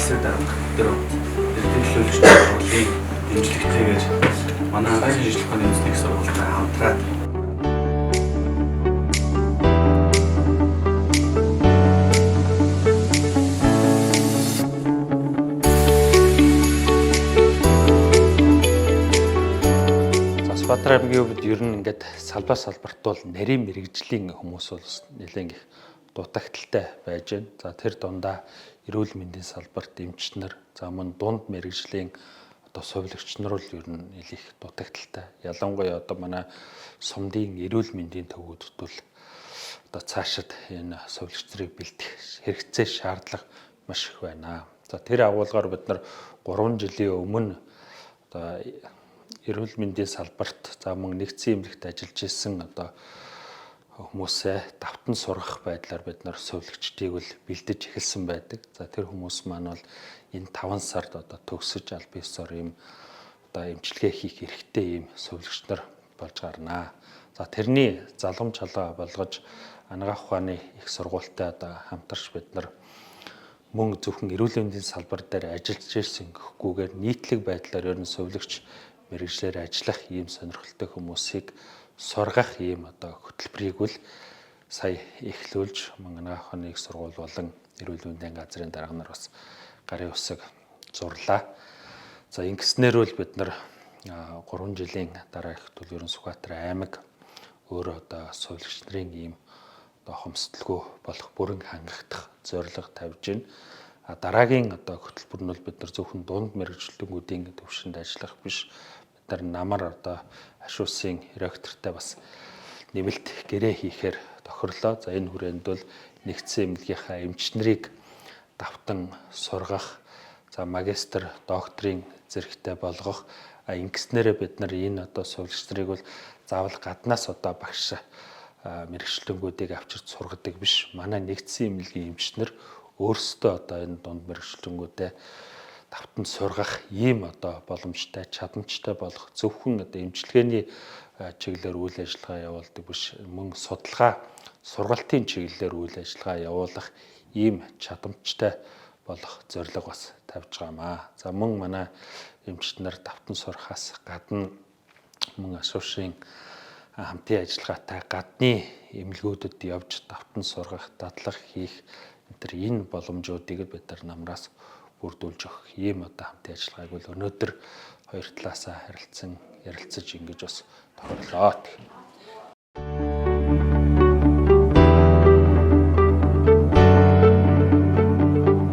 засаг дарга дээр төлөөлөгч бодлыг дэмжлэгтэйгээр манай агаарын шинжилгээний үндэсний сургуультай хамтраад Баатар аймгийн хувьд ер нь ингээд салбарт бол нарийн мэрэгжлийн хүмүүс бол нэлээд их дутагдaltaй байж байна. За тэр дундаа эрүүл мэндийн салбарт эмчнэр, за мөн дунд мэрэгжлийн сувилагч нар бол ер нь их дутагдaltaй. Ялангуяа манай сумдын эрүүл мэндийн төвүүдэд бол цаашид энэ сувилагч нарыг бэлдэх хэрэгцээ шаардлага маш их байна. За тэр агуулгаар бид нар 3 жилийн өмнө эрүүл мэндийн салбарт за мөн нэгдсэн эмнэлэгт ажиллаж исэн хүмүүсээ давтан сургах байдлаар бид нар сувилагчдыг бол бэлдэж эхэлсэн байдаг. За тэр хүмүүс маань бол энэ 5 сард төгсөж аль биесээр ийм эмчилгээ хийх эрхтэй ийм сувилагч нар болж гарнаа. За тэрний залгамж халгаа болгож анагаах ухааны их сургуультай хамтарч бид нар мөн зөвхөн эрүүл мэндийн салбар дээр ажиллаж ирсэн гэхгүйгээр нийтлэг байдлаар ер нь сувилагч мэргэжлэр ажиллах ийм сонирхолтой хүмүүсийг сургах ийм хөтөлбөрийг бол сая эхлүүлж анагаах ухааны их сургууль болон эрүүл мэндийн газрын дарга нар бас гарын үсэг зурлаа. За ингэснээр бол бид нар 3 жилийн дараа их бол ерөн Сүхбаатар аймаг өөрөө сувилагч нарын ийм хомсдолгүй болох бүрэн хангагдах зорилго тавьж байна. Дараагийн хөтөлбөр нь бол бид нар зөвхөн дунд мэргэжлэгүүдийн төвшөнд ажиллах биш. Бид нар намар ашуусын ректортай бас нэмэлт гэрээ хийхээр тохирлоо. За энэ хүрээнд бол нэгдсэн эмнэлгийнхаа эмчнэрийг давтан сургах, за магистр, докторийн зэрэгтэй болгох. Ингэснээрээ бид нар энэ сувилагч нарыг бол заавал гаднаас багш мэргэжлэгүүдийг авчирч сургадаг биш. Манай нэгдсэн эмнэлгийн эмчнэр өөрсдөө энэ дунд мэргэжлэгүүдээ давтан сургах ийм боломжтой, чадамжтай болох зөвхөн эмчилгээний чиглэлээр үйл ажиллагаа явуулдаг биш, мөн судалгаа, сургалтын чиглэлээр үйл ажиллагаа явуулах ийм чадамжтай болох зорилго бас тавьж байгаамаа. За мөн манай эмчнэр давтан сурахаас гадна мөн ашуушийн хамтын ажиллагаатай гадны эмнэлгүүдэд явж давтан сургах, дадлага хийх энэ боломжуудыг бид нар намраас бүрдүүлж өгөх ийм хамтын ажиллагааг бол өнөөдөр хоёр талаасаа харилцан ярилцаж ингэж бас тохирлоо.